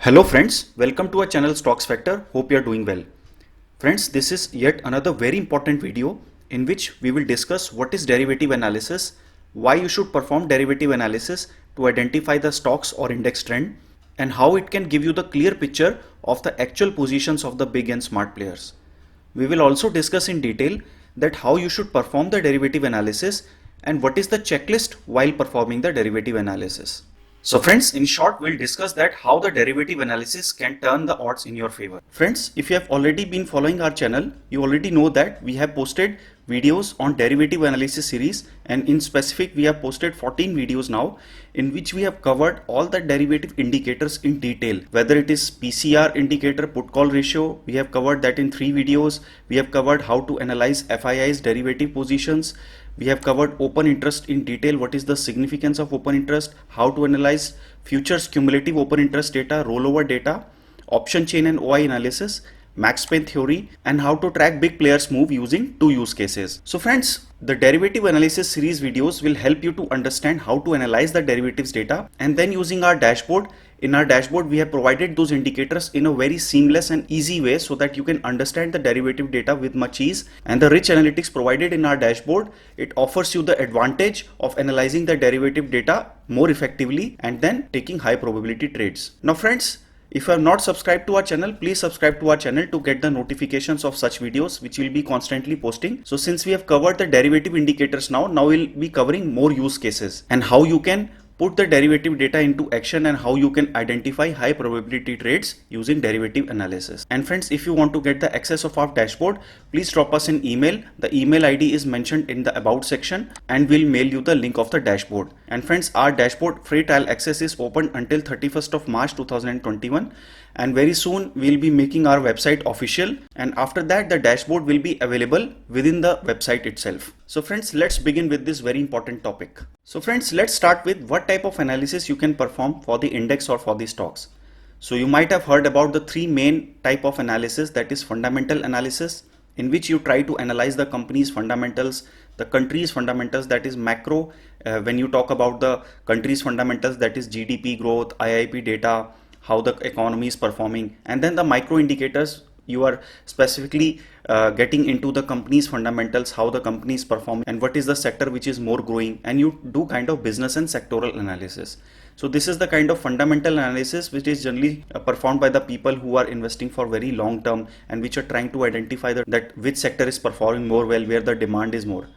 Hello friends, welcome to our channel Stocks Factor. Hope you are doing well. Friends, this is yet another very important video in which we will discuss what is derivative analysis, why you should perform derivative analysis to identify the stocks or index trend, and how it can give you the clear picture of the actual positions of the big and smart players. We will also discuss in detail that how you should perform the derivative analysis and what is the checklist while performing the derivative analysis. So friends, in short, we'll discuss that how the derivative analysis can turn the odds in your favor. Friends, if you have already been following our channel, you already know that we have posted videos on derivative analysis series, and in specific we have posted 14 videos now in which we have covered all the derivative indicators in detail, whether it is PCR indicator, put call ratio. We have covered that in 3 videos. We have covered how to analyze FII's derivative positions. We have covered open interest in detail, what is the significance of open interest, how to analyze futures cumulative open interest data, rollover data, option chain and OI analysis, Max Pain theory, and how to track big players move using 2 use cases. So friends, the derivative analysis series videos will help you to understand how to analyze the derivatives data, and then using our dashboard. In our dashboard, we have provided those indicators in a very seamless and easy way so that you can understand the derivative data with much ease. And the rich analytics provided in our dashboard, it offers you the advantage of analyzing the derivative data more effectively and then taking high probability trades. Now friends, if you have not subscribed to our channel, please subscribe to our channel to get the notifications of such videos which will be constantly posting. So since we have covered the derivative indicators now we'll be covering more use cases and how you can put the derivative data into action and how you can identify high probability trades using derivative analysis. And friends, if you want to get the access of our dashboard, please drop us an email. The email ID is mentioned in the about section and we'll mail you the link of the dashboard. And friends, our dashboard free trial access is open until 31st of March 2021. And very soon we'll be making our website official, and after that the dashboard will be available within the website itself. So friends, let's begin with this very important topic. So friends, let's start with what type of analysis you can perform for the index or for the stocks. So you might have heard about the 3 main type of analysis, that is fundamental analysis, in which you try to analyze the company's fundamentals, the country's fundamentals, that is macro. When you talk about the country's fundamentals, that is GDP growth, IIP data, how the economy is performing, and then the micro indicators, you are specifically getting into the company's fundamentals, how the company is performing and what is the sector which is more growing, and you do kind of business and sectoral analysis. So this is the kind of fundamental analysis which is generally performed by the people who are investing for very long term and which are trying to identify that which sector is performing more well, where the demand is more.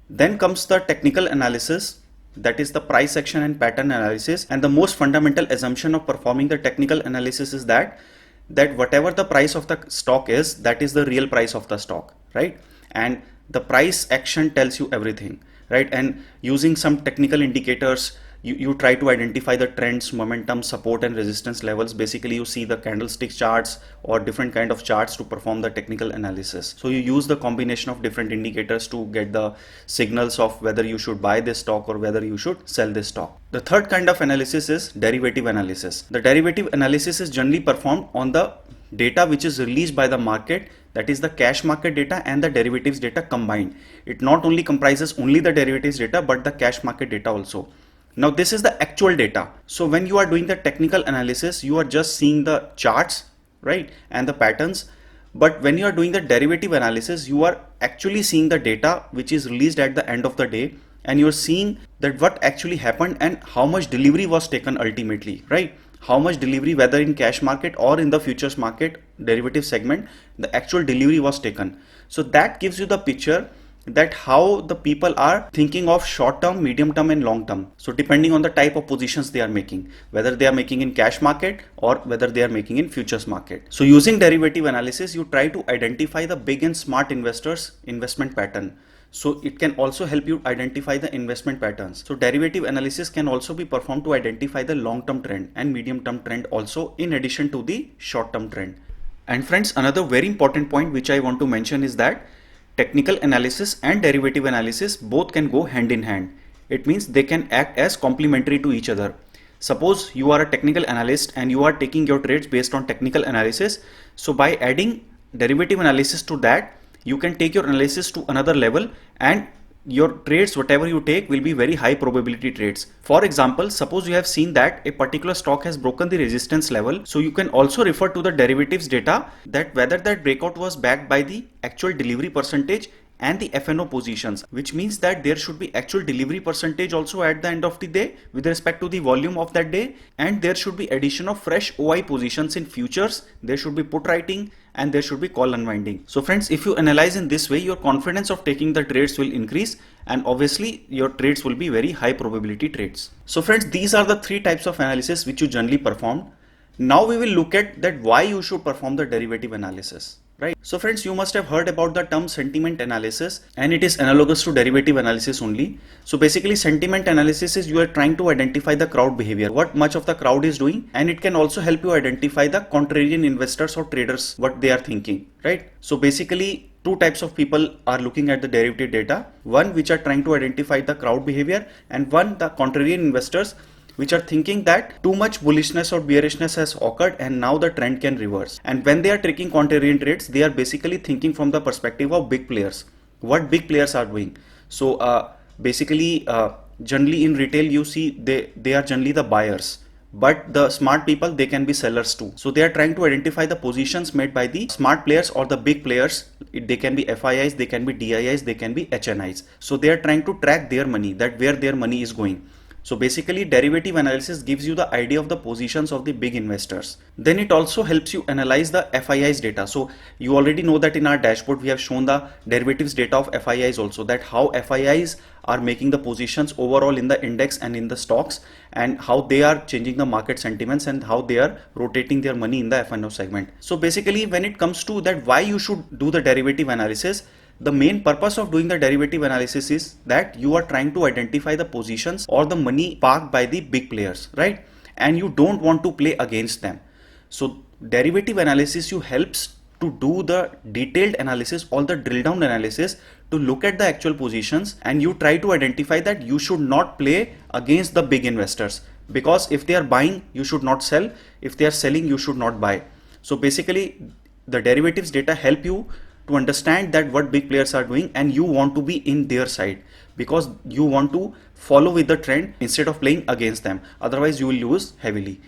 Then comes the technical analysis, that is the price action and pattern analysis. And the most fundamental assumption of performing the technical analysis is that whatever the price of the stock is, that is the real price of the stock, right? And the price action tells you everything, right? And using some technical indicators, you try to identify the trends, momentum, support and resistance levels. Basically you see the candlestick charts or different kind of charts to perform the technical analysis. So you use the combination of different indicators to get the signals of whether you should buy this stock or whether you should sell this stock. The third kind of analysis is derivative analysis. The derivative analysis is generally performed on the data which is released by the market, that is the cash market data and the derivatives data combined. It not only comprises only the derivatives data but the cash market data also. Now this is the actual data. So when you are doing the technical analysis, you are just seeing the charts, right, and the patterns. But when you are doing the derivative analysis, you are actually seeing the data which is released at the end of the day, and you're seeing that what actually happened and how much delivery was taken ultimately, right? How much delivery, whether in cash market or in the futures market derivative segment, the actual delivery was taken. So that gives you the picture that how the people are thinking of short term, medium term and long term. So depending on the type of positions they are making, whether they are making in cash market or whether they are making in futures market. So using derivative analysis, you try to identify the big and smart investors' investment pattern. So it can also help you identify the investment patterns. So derivative analysis can also be performed to identify the long-term trend and medium-term trend also, in addition to the short-term trend. And friends, another very important point which I want to mention is that technical analysis and derivative analysis both can go hand in hand. It means they can act as complementary to each other. Suppose you are a technical analyst and you are taking your trades based on technical analysis. So by adding derivative analysis to that, you can take your analysis to another level and your trades, whatever you take, will be very high probability trades. For example, suppose you have seen that a particular stock has broken the resistance level, so you can also refer to the derivatives data that whether that breakout was backed by the actual delivery percentage and the FNO positions, which means that there should be actual delivery percentage also at the end of the day with respect to the volume of that day, and there should be addition of fresh OI positions in futures, there should be put writing, and there should be call unwinding. So friends, if you analyze in this way, your confidence of taking the trades will increase, and obviously your trades will be very high probability trades. So friends, these are the three types of analysis which you generally perform. Now we will look at that why you should perform the derivative analysis. Right. So friends, you must have heard about the term sentiment analysis, and it is analogous to derivative analysis only. So basically sentiment analysis is you are trying to identify the crowd behavior, what much of the crowd is doing, and it can also help you identify the contrarian investors or traders, what they are thinking, right? So basically two types of people are looking at the derivative data, one which are trying to identify the crowd behavior, and one the contrarian investors which are thinking that too much bullishness or bearishness has occurred and now the trend can reverse. And when they are taking contrarian trades, they are basically thinking from the perspective of big players, what big players are doing. So basically generally in retail you see they are generally the buyers, but the smart people, they can be sellers too. So they are trying to identify the positions made by the smart players or the big players. They can be FIIs, they can be DIIs, they can be HNIs. So they are trying to track their money, that where their money is going. So basically derivative analysis gives you the idea of the positions of the big investors. Then it also helps you analyze the FIIs data. So you already know that in our dashboard we have shown the derivatives data of FIIs also, that how FIIs are making the positions overall in the index and in the stocks, and how they are changing the market sentiments and how they are rotating their money in the FNO segment. So basically when it comes to that why you should do the derivative analysis, the main purpose of doing the derivative analysis is that you are trying to identify the positions or the money parked by the big players, right? And you don't want to play against them. So derivative analysis you helps to do the detailed analysis, all the drill down analysis, to look at the actual positions, and you try to identify that you should not play against the big investors, because if they are buying you should not sell, if they are selling you should not buy. So basically the derivatives data help you to understand that what big players are doing, and you want to be in their side because you want to follow with the trend instead of playing against them, otherwise you will lose heavily.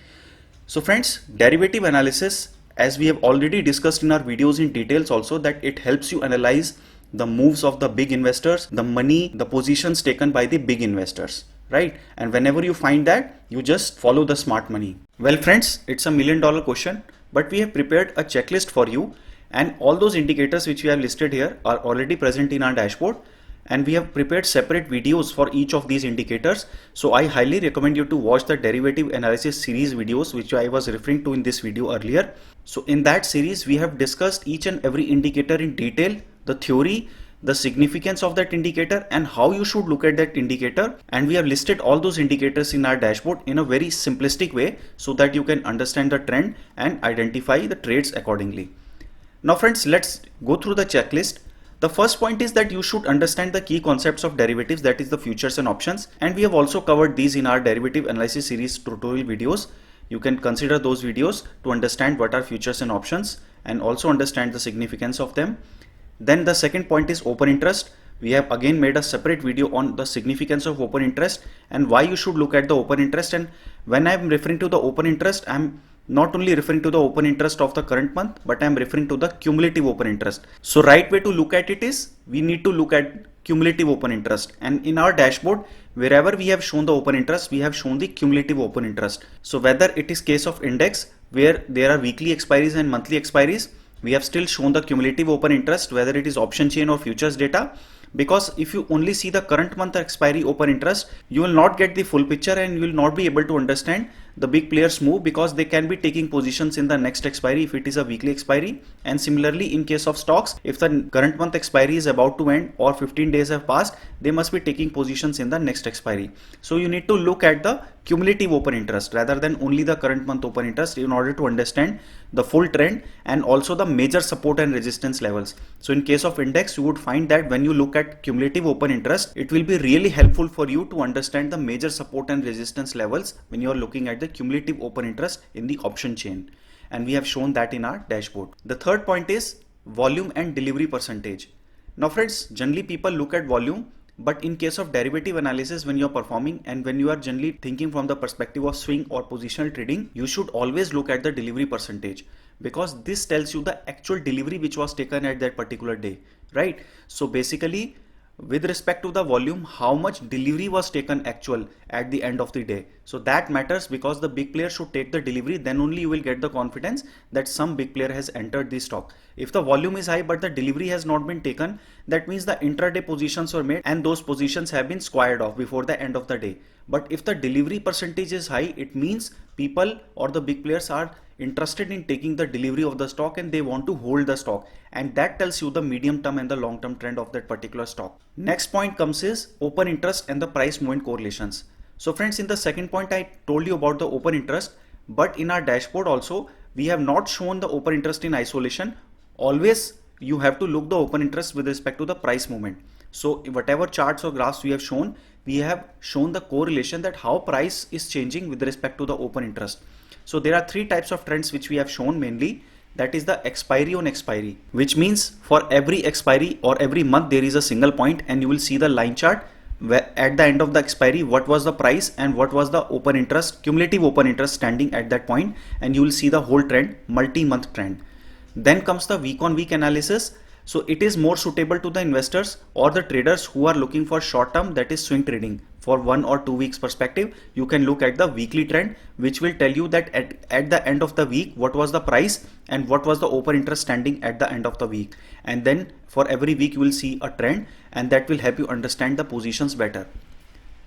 So friends, derivative analysis, as we have already discussed in our videos in details also, that it helps you analyze the moves of the big investors, the money, the positions taken by the big investors, right? And whenever you find that, you just follow the smart money. Well friends, it's $1 million question, but we have prepared a checklist for you. And all those indicators which we have listed here are already present in our dashboard, and we have prepared separate videos for each of these indicators. So I highly recommend you to watch the derivative analysis series videos which I was referring to in this video earlier. So in that series we have discussed each and every indicator in detail, the theory, the significance of that indicator, and how you should look at that indicator, and we have listed all those indicators in our dashboard in a very simplistic way so that you can understand the trend and identify the trades accordingly. Now friends, let's go through the checklist. The first point is that you should understand the key concepts of derivatives, that is the futures and options, and we have also covered these in our derivative analysis series tutorial videos. You can consider those videos to understand what are futures and options and also understand the significance of them. Then the second point is open interest. We have again made a separate video on the significance of open interest and why you should look at the open interest. And when I am referring to the open interest, I am not only referring to the open interest of the current month, but I am referring to the cumulative open interest. So right way to look at it is we need to look at cumulative open interest, and in our dashboard wherever we have shown the open interest, we have shown the cumulative open interest. So whether it is case of index where there are weekly expiries and monthly expiries, we have still shown the cumulative open interest, whether it is option chain or futures data. Because if you only see the current month expiry open interest, you will not get the full picture and you will not be able to understand the big players move, because they can be taking positions in the next expiry if it is a weekly expiry. And similarly in case of stocks, if the current month expiry is about to end or 15 days have passed, they must be taking positions in the next expiry. So you need to look at the cumulative open interest rather than only the current month open interest in order to understand the full trend and also the major support and resistance levels. So in case of index, you would find that when you look at cumulative open interest, it will be really helpful for you to understand the major support and resistance levels when you are looking at the cumulative open interest in the option chain, and we have shown that in our dashboard. The third point is volume and delivery percentage. Now friends, generally people look at volume, But in case of derivative analysis, when you are performing and when you are generally thinking from the perspective of swing or positional trading, you should always look at the delivery percentage, because this tells you the actual delivery which was taken at that particular day, right? So basically, with respect to the volume, how much delivery was taken actual at the end of the day. So that matters, because the big player should take the delivery, then only you will get the confidence that some big player has entered the stock. If the volume is high but the delivery has not been taken, that means the intraday positions were made and those positions have been squared off before the end of the day. But if the delivery percentage is high, it means people or the big players are interested in taking the delivery of the stock and they want to hold the stock, and that tells you the medium term and the long term trend of that particular stock. Next point comes is open interest and the price movement correlations. So friends, in the second point I told you about the open interest, but in our dashboard also we have not shown the open interest in isolation. Always you have to look the open interest with respect to the price movement. So whatever charts or graphs we have shown the correlation that how price is changing with respect to the open interest. So there are three types of trends which we have shown mainly. That is the expiry on expiry, which means for every expiry or every month there is a single point and you will see the line chart where at the end of the expiry what was the price and what was the open interest, cumulative open interest standing at that point, and you will see the whole trend, multi-month trend. Then comes the week on week analysis. So it is more suitable to the investors or the traders who are looking for short term, that is swing trading. For 1 or 2 weeks perspective, you can look at the weekly trend, which will tell you that at the end of the week what was the price and what was the open interest standing at the end of the week. And then for every week you will see a trend, and that will help you understand the positions better.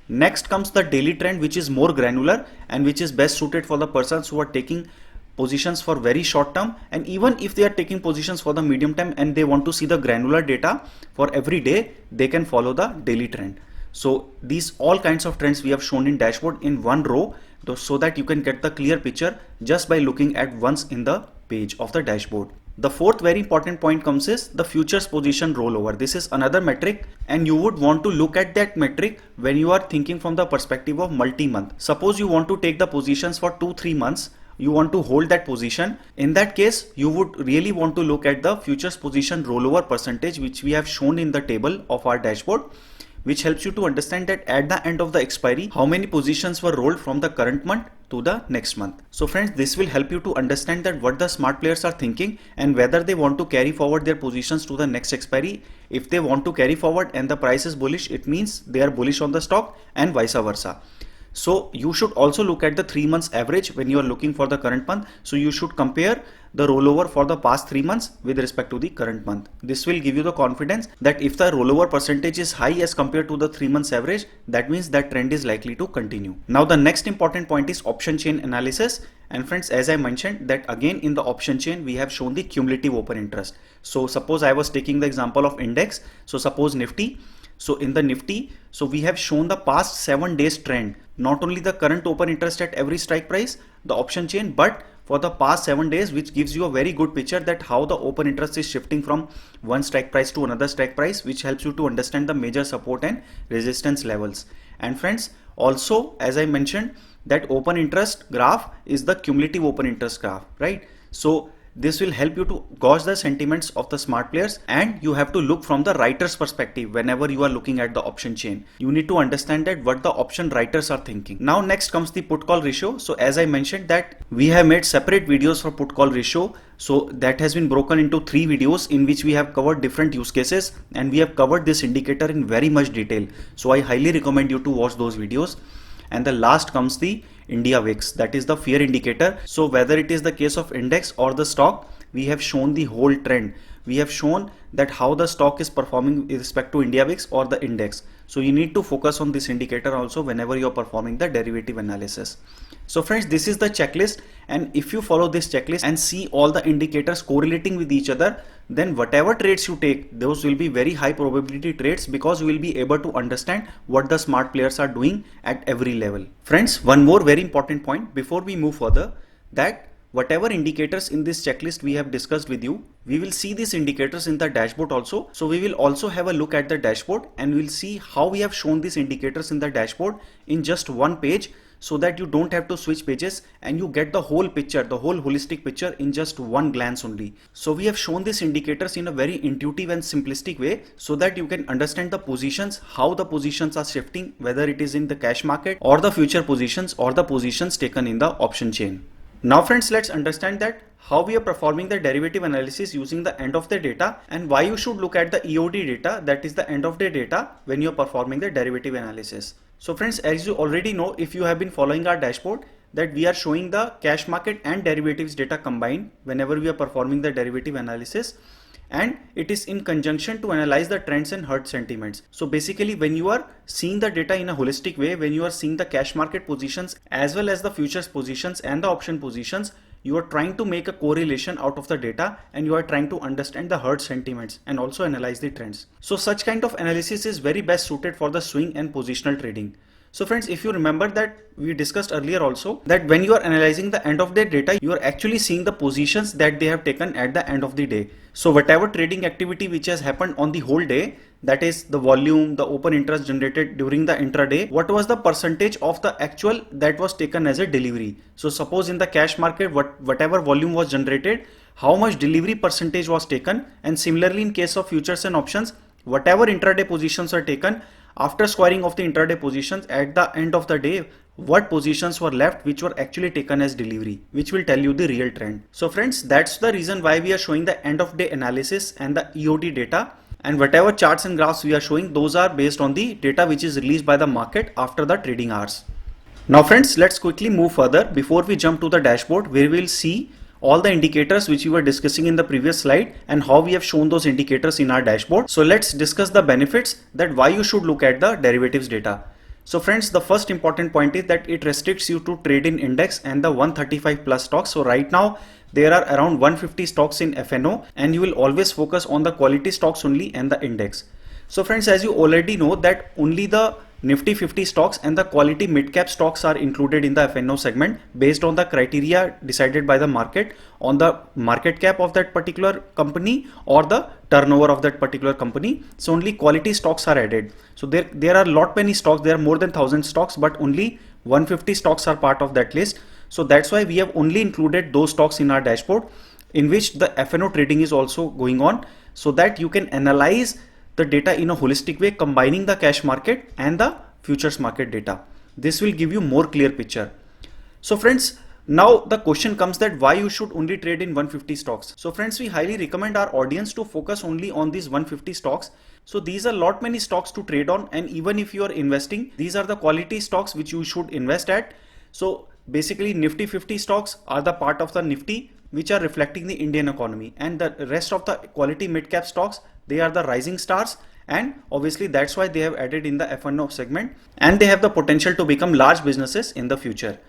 Next comes the daily trend, which is more granular and which is best suited for the persons who are taking positions for very short term, and even if they are taking positions for the medium term and they want to see the granular data for every day, they can follow the daily trend. So these all kinds of trends we have shown in dashboard in one row, so that you can get the clear picture just by looking at once in the page of the dashboard. The fourth very important point comes is the futures position rollover. This is another metric, and you would want to look at that metric when you are thinking from the perspective of multi-month. Suppose you want to take the positions for 2-3 months, you want to hold that position. In that case, you would really want to look at the futures position rollover percentage, which we have shown in the table of our dashboard, which helps you to understand that at the end of the expiry, how many positions were rolled from the current month to the next month. So friends, this will help you to understand that what the smart players are thinking and whether they want to carry forward their positions to the next expiry. If they want to carry forward and the price is bullish, it means they are bullish on the stock, and vice versa. So you should also look at the 3 months average when you are looking for the current month. So you should compare the rollover for the past 3 months with respect to the current month. This will give you the confidence that if the rollover percentage is high as compared to the 3 months average, that means that trend is likely to continue. Now the next important point is option chain analysis. And friends, as I mentioned that again in the option chain we have shown the cumulative open interest. So suppose I was taking the example of index. So suppose Nifty. So in the Nifty, so we have shown the past 7 days trend, not only the current open interest at every strike price, the option chain, but for the past 7 days, which gives you a very good picture that how the open interest is shifting from one strike price to another strike price, which helps you to understand the major support and resistance levels. And friends, also as I mentioned that open interest graph is the cumulative open interest graph, right? So this will help you to gauge the sentiments of the smart players, and you have to look from the writer's perspective whenever you are looking at the option chain. You need to understand that what the option writers are thinking. Now next comes the put call ratio. So as I mentioned that we have made separate videos for put call ratio. So that has been broken into 3 videos in which we have covered different use cases, and we have covered this indicator in very much detail. So I highly recommend you to watch those videos. And the last comes the India VIX, that is the fear indicator. So whether it is the case of index or the stock, we have shown the whole trend. We have shown that how the stock is performing with respect to India VIX or the index. So you need to focus on this indicator also whenever you are performing the derivative analysis. So friends, this is the checklist, and if you follow this checklist and see all the indicators correlating with each other, then whatever trades you take, those will be very high probability trades, because you will be able to understand what the smart players are doing at every level. Friends, one more very important point before we move further, that whatever indicators in this checklist we have discussed with you, we will see these indicators in the dashboard also. So we will also have a look at the dashboard and we'll see how we have shown these indicators in the dashboard in just one page. so that you don't have to switch pages and you get the whole picture, the whole holistic picture in just one glance only. So we have shown these indicators in a very intuitive and simplistic way so that you can understand the positions, how the positions are shifting, whether it is in the cash market or the future positions or the positions taken in the option chain. Now friends, let's understand that how we are performing the derivative analysis using the end of the data and why you should look at the EOD data, that is the end of the data, when you are performing the derivative analysis. So friends, as you already know, if you have been following our dashboard, that we are showing the cash market and derivatives data combined whenever we are performing the derivative analysis, and it is in conjunction to analyze the trends and herd sentiments. So basically when you are seeing the data in a holistic way, when you are seeing the cash market positions as well as the futures positions and the option positions, you are trying to make a correlation out of the data and you are trying to understand the herd sentiments and also analyze the trends. So such kind of analysis is very best suited for the swing and positional trading. So friends, if you remember that we discussed earlier also that when you are analyzing the end of the data, you are actually seeing the positions that they have taken at the end of the day. So whatever trading activity which has happened on the whole day, that is the volume, the open interest generated during the intraday, what was the percentage of the actual that was taken as a delivery. So suppose in the cash market, whatever volume was generated, how much delivery percentage was taken, and similarly in case of futures and options, whatever intraday positions are taken, after squaring of the intraday positions at the end of the day, what positions were left which were actually taken as delivery, which will tell you the real trend. So friends, that's the reason why we are showing the end of day analysis and the EOD data, and whatever charts and graphs we are showing, those are based on the data which is released by the market after the trading hours. Now friends, let's quickly move further before we jump to the dashboard where we will see all the indicators which we were discussing in the previous slide and how we have shown those indicators in our dashboard. So let's discuss the benefits that why you should look at the derivatives data. So friends, the first important point is that it restricts you to trade in index and the 135 plus stocks. So right now there are around 150 stocks in FNO and you will always focus on the quality stocks only and the index. So friends, as you already know that only the Nifty 50 stocks and the quality mid-cap stocks are included in the FNO segment based on the criteria decided by the market on the market cap of that particular company or the turnover of that particular company. So only quality stocks are added. So there are lot many stocks, there are more than 1000 stocks, but only 150 stocks are part of that list. So that's why we have only included those stocks in our dashboard in which the FNO trading is also going on, so that you can analyze the data in a holistic way, combining the cash market and the futures market data. This will give you more clear picture. So friends, now the question comes that why you should only trade in 150 stocks. So friends, we highly recommend our audience to focus only on these 150 stocks. So these are lot many stocks to trade on, and even if you are investing, these are the quality stocks which you should invest at. So basically Nifty 50 stocks are the part of the Nifty which are reflecting the Indian economy, and the rest of the quality mid-cap stocks, they are the rising stars, and obviously that's why they have added in the FNO segment and they have the potential to become large businesses in the future.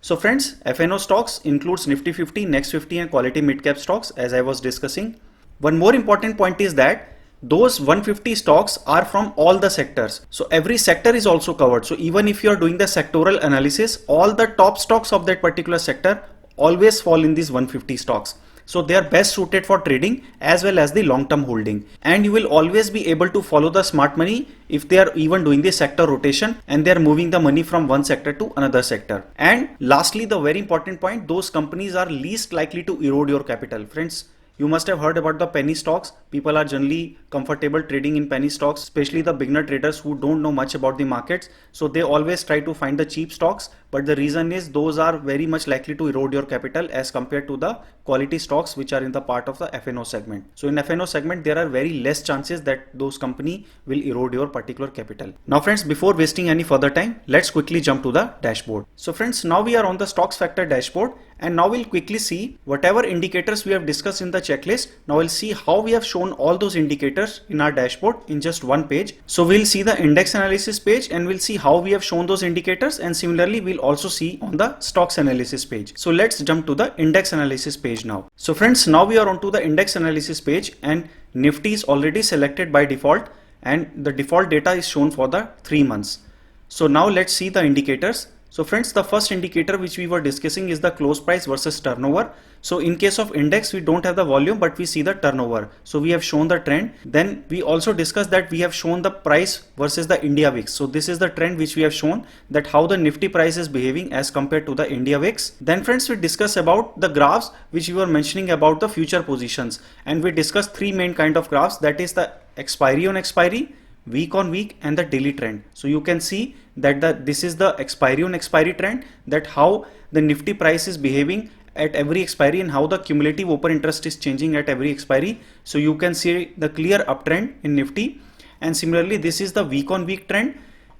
So friends, FNO stocks includes Nifty 50, Next 50 and quality mid-cap stocks as I was discussing. One more important point is that those 150 stocks are from all the sectors. So every sector is also covered. So even if you are doing the sectoral analysis, all the top stocks of that particular sector always fall in these 150 stocks. So they are best suited for trading as well as the long-term holding, and you will always be able to follow the smart money if they are even doing the sector rotation and they are moving the money from one sector to another sector. And lastly, the very important point, those companies are least likely to erode your capital. Friends, you must have heard about the penny stocks. People are generally comfortable trading in penny stocks, especially the beginner traders who don't know much about the markets. So they always try to find the cheap stocks, but the reason is those are very much likely to erode your capital as compared to the quality stocks which are in the part of the FNO segment. So in FNO segment, there are very less chances that those company will erode your particular capital. Now friends, before wasting any further time, let's quickly jump to the dashboard. So friends, now we are on the stocks factor dashboard, and now we'll quickly see whatever indicators we have discussed in the checklist. Now we'll see how we have shown all those indicators in our dashboard in just one page. So we'll see the index analysis page and we'll see how we have shown those indicators, and similarly we'll also see on the stocks analysis page. So let's jump to the index analysis page now. So friends, now we are onto the index analysis page, and Nifty is already selected by default and the default data is shown for the 3 months. So now let's see the indicators. So friends, the first indicator which we were discussing is the close price versus turnover. So in case of index, we don't have the volume, but we see the turnover. So we have shown the trend. Then we also discussed that we have shown the price versus the India VIX. So this is the trend which we have shown, that how the Nifty price is behaving as compared to the India VIX. Then friends, we discuss about the graphs which we were mentioning about the future positions. And we discussed three main kind of graphs, that is the expiry on expiry, week on week, and the daily trend. So you can see that this is the expiry on expiry trend, that how the Nifty price is behaving at every expiry and how the cumulative open interest is changing at every expiry. So you can see the clear uptrend in Nifty, and similarly this is the week on week trend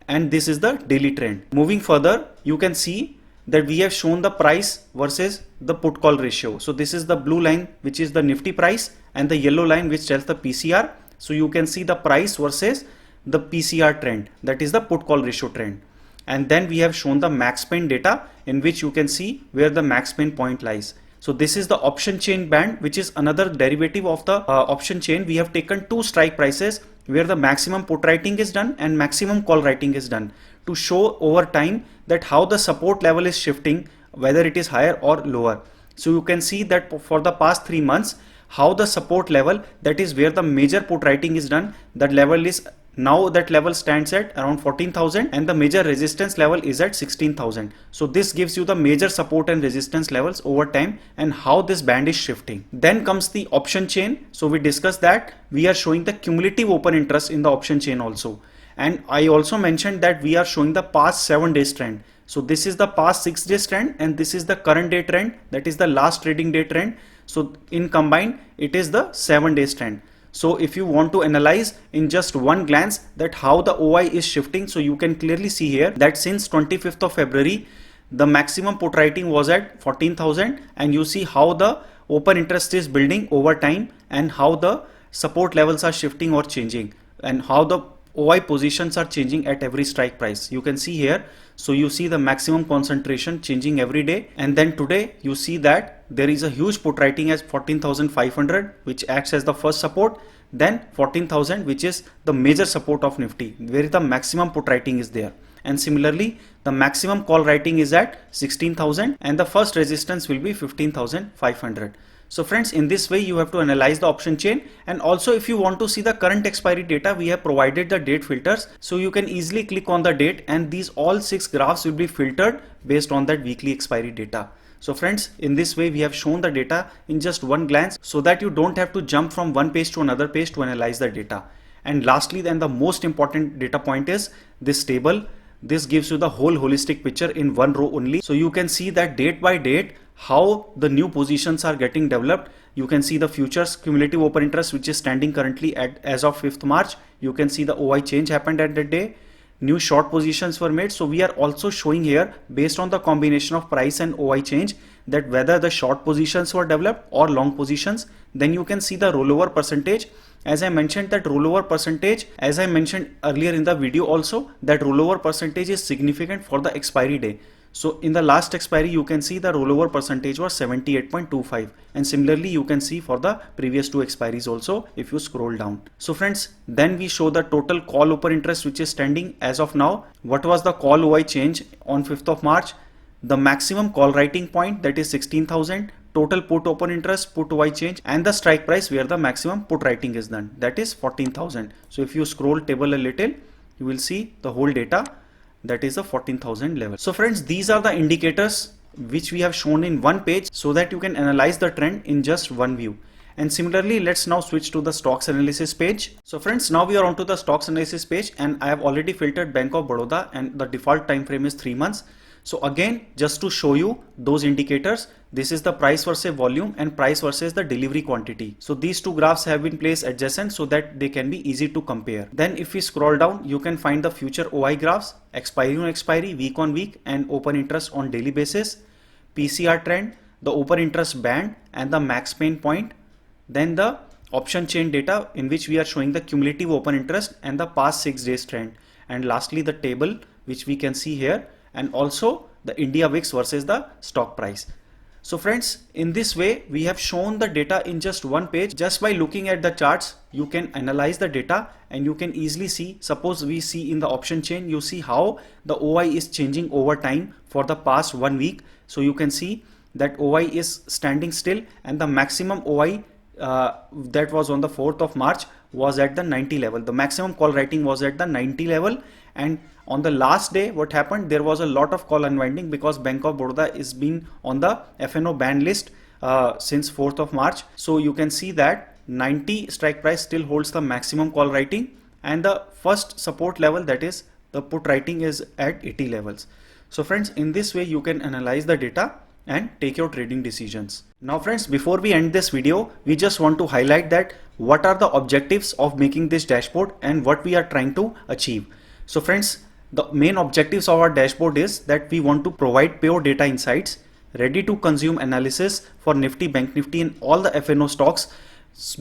and this is the daily trend. Moving further, you can see that we have shown the price versus the put call ratio. So this is the blue line which is the Nifty price, and the yellow line which tells the PCR. So you can see the price versus the PCR trend, that is the put call ratio trend. And then we have shown the max pain data, in which you can see where the max pain point lies. So this is the option chain band, which is another derivative of the option chain. We have taken two strike prices where the maximum put writing is done and maximum call writing is done, to show over time that how the support level is shifting, whether it is higher or lower. So you can see that for the past 3 months, how the support level, that is where the major put writing is done, that level is now, that level stands at around 14,000, and the major resistance level is at 16,000. So this gives you the major support and resistance levels over time and how this band is shifting. Then comes the option chain. So we discussed that we are showing the cumulative open interest in the option chain also. And I also mentioned that we are showing the past 7 days trend. So this is the past 6 days trend, and this is the current day trend, that is the last trading day trend. So in combined, it is the 7 days trend. So if you want to analyze in just one glance that how the OI is shifting, so you can clearly see here that since 25th of February, the maximum put writing was at 14,000, and you see how the open interest is building over time and how the support levels are shifting or changing and how the OI positions are changing at every strike price. You can see here. So you see the maximum concentration changing every day, and then today you see that there is a huge put writing as 14,500, which acts as the first support, then 14,000, which is the major support of Nifty, where the maximum put writing is there. And similarly, the maximum call writing is at 16,000, and the first resistance will be 15,500. So friends, in this way you have to analyze the option chain. And also, if you want to see the current expiry data, we have provided the date filters, so you can easily click on the date and these all 6 graphs will be filtered based on that weekly expiry data. So friends, in this way we have shown the data in just one glance, so that you don't have to jump from one page to another page to analyze the data. And lastly, then the most important data point is this table. This gives you the whole holistic picture in one row only. So you can see that date by date how the new positions are getting developed. You can see the futures cumulative open interest, which is standing currently at as of 5th March. You can see the OI change happened at that day. New short positions were made. So we are also showing here, based on the combination of price and OI change, that whether the short positions were developed or long positions. Then you can see the rollover percentage. As I mentioned, that rollover percentage, as I mentioned earlier in the video also, that rollover percentage is significant for the expiry day. So in the last expiry, you can see the rollover percentage was 78.25, and similarly you can see for the previous 2 expiries also if you scroll down. So friends, then we show the total call open interest which is standing as of now. What was the call OI change on 5th of March? The maximum call writing point, that is 16,000, total put open interest, put OI change, and the strike price where the maximum put writing is done, that is 14,000. So if you scroll table a little, you will see the whole data, that is the 14,000 level. So friends, these are the indicators which we have shown in one page, so that you can analyze the trend in just one view. And similarly, let's now switch to the stocks analysis page. So friends, now we are onto the stocks analysis page, and I have already filtered Bank of Baroda, and the default time frame is 3 months. So again, just to show you those indicators, this is the price versus volume and price versus the delivery quantity. So these 2 graphs have been placed adjacent so that they can be easy to compare. Then if we scroll down, you can find the future OI graphs, expiry on expiry, week on week, and open interest on daily basis, PCR trend, the open interest band, and the max pain point. Then the option chain data, in which we are showing the cumulative open interest and the past 6 days trend. And lastly, the table which we can see here, and also the India VIX versus the stock price. So friends, in this way, we have shown the data in just one page. Just by looking at the charts, you can analyze the data and you can easily see, suppose we see in the option chain, you see how the OI is changing over time for the past 1 week. So you can see that OI is standing still, and the maximum OI that was on the 4th of March was at the 90 level. The maximum call writing was at the 90 level, and on the last day what happened, there was a lot of call unwinding because Bank of Baroda is been on the FNO ban list since 4th of March. So you can see that 90 strike price still holds the maximum call writing, and the first support level, that is the put writing, is at 80 levels. So friends, in this way you can analyze the data and take your trading decisions. Now friends, before we end this video, we just want to highlight that what are the objectives of making this dashboard and what we are trying to achieve. So friends, the main objectives of our dashboard is that we want to provide pure data insights, ready to consume analysis for Nifty, Bank Nifty and all the FNO stocks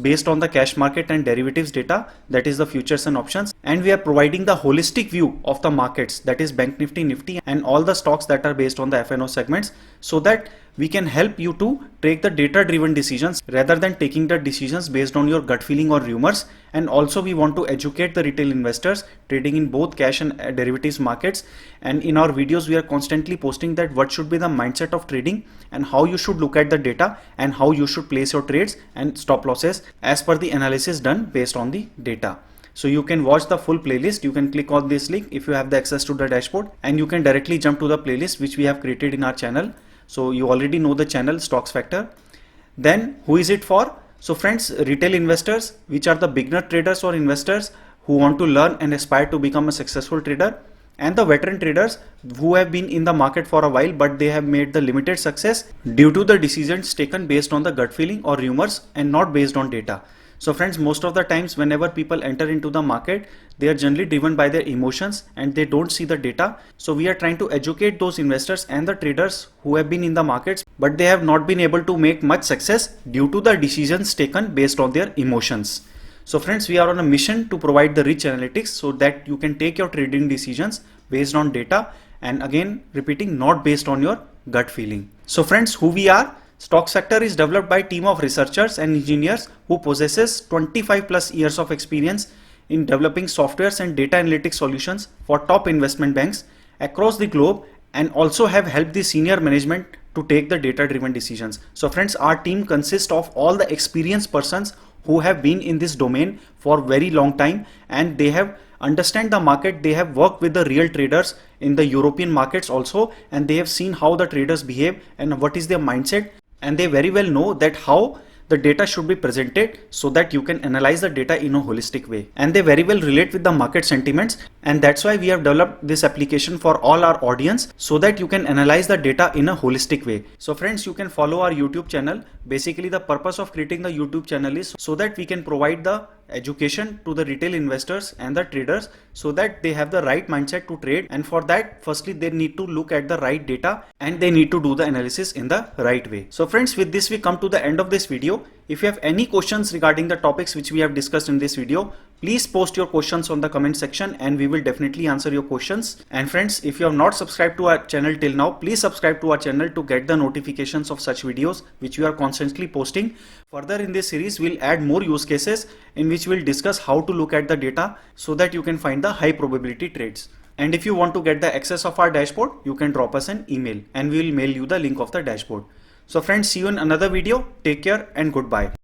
based on the cash market and derivatives data, that is the futures and options, and we are providing the holistic view of the markets, that is Bank Nifty, Nifty and all the stocks that are based on the FNO segments, so that we can help you to take the data driven decisions rather than taking the decisions based on your gut feeling or rumors. And also we want to educate the retail investors trading in both cash and derivatives markets, and in our videos we are constantly posting that what should be the mindset of trading and how you should look at the data and how you should place your trades and stop losses as per the analysis done based on the data. So you can watch the full playlist. You can click on this link if you have the access to the dashboard, and you can directly jump to the playlist which we have created in our channel. So you already know the channel, Stocks Factor. Then who is it for? So friends, retail investors, which are the beginner traders or investors who want to learn and aspire to become a successful trader, and the veteran traders who have been in the market for a while but they have made the limited success due to the decisions taken based on the gut feeling or rumors and not based on data. So friends, most of the times whenever people enter into the market, they are generally driven by their emotions and they don't see the data. So we are trying to educate those investors and the traders who have been in the markets but they have not been able to make much success due to the decisions taken based on their emotions. So friends, we are on a mission to provide the rich analytics so that you can take your trading decisions based on data, and again repeating, not based on your gut feeling. So friends, who we are? Stocks Factor is developed by a team of researchers and engineers who possesses 25 plus years of experience in developing softwares and data analytics solutions for top investment banks across the globe, and also have helped the senior management to take the data driven decisions. So friends, our team consists of all the experienced persons who have been in this domain for very long time, and they have understand the market. They have worked with the real traders in the European markets also, and they have seen how the traders behave and what is their mindset, and they very well know that how the data should be presented so that you can analyze the data in a holistic way, and they very well relate with the market sentiments, and that's why we have developed this application for all our audience so that you can analyze the data in a holistic way. So friends, you can follow our YouTube channel. Basically the purpose of creating the YouTube channel is so that we can provide the education to the retail investors and the traders so that they have the right mindset to trade, and for that firstly they need to look at the right data and they need to do the analysis in the right way. So friends, with this we come to the end of this video. If you have any questions regarding the topics which we have discussed in this video, please post your questions on the comment section and we will definitely answer your questions. And friends, if you have not subscribed to our channel till now, please subscribe to our channel to get the notifications of such videos which we are constantly posting. Further in this series, we'll add more use cases in which we'll discuss how to look at the data so that you can find the high probability trades. And if you want to get the access of our dashboard, you can drop us an email and we will mail you the link of the dashboard. So friends, see you in another video. Take care and goodbye.